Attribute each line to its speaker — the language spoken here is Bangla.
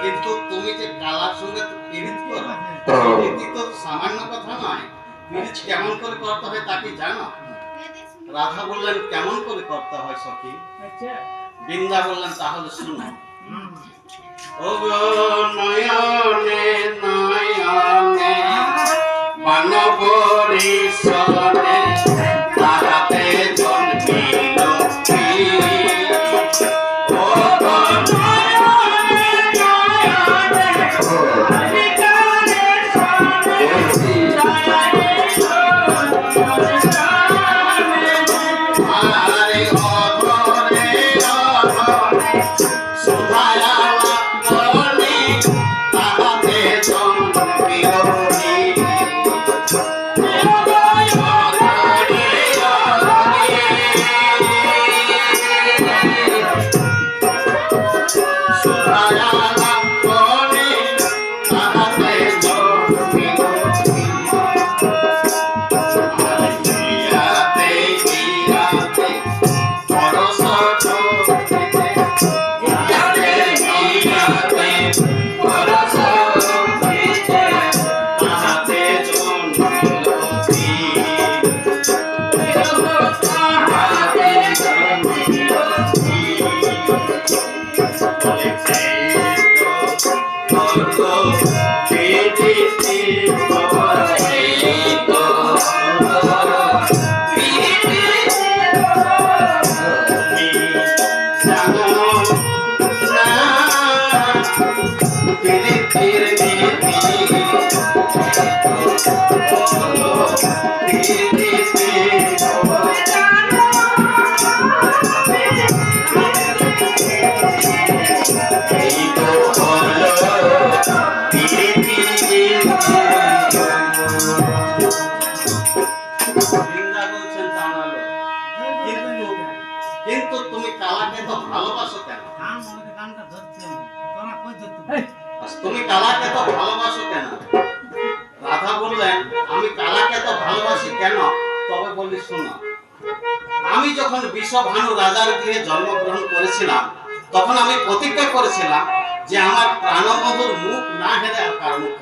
Speaker 1: কিন্তু তুমি যে কালার সঙ্গে পিরিত করো, এটি তো সামান্য কথা নয়। পিরিত কেমন করে করতে হয় তা কি জানো? রাধা বললেন কেমন করে করতে হয় সখী? বৃন্দা বললেন তাহলে শুনো। ও গো নয়নে নয়নে বানবরিশনে তাহাতে জন্মিল ও গো কিন্তু তুমি কালাকে তো ভালোবাসো কেন? তুমি কালাকে তো ভালোবাসো কেন? রাধা বললেন আমি কালাকে তো ভালোবাসি কেন, তবে বলি শোনো। আমি যখন বিশ্বভানু রাজার গৃহে জন্মগ্রহণ করেছিলাম তখন আমি প্রতিজ্ঞা করেছিলাম যে আমার প্রাণবন্ধুর মুখ না হেরে আর কার মুখ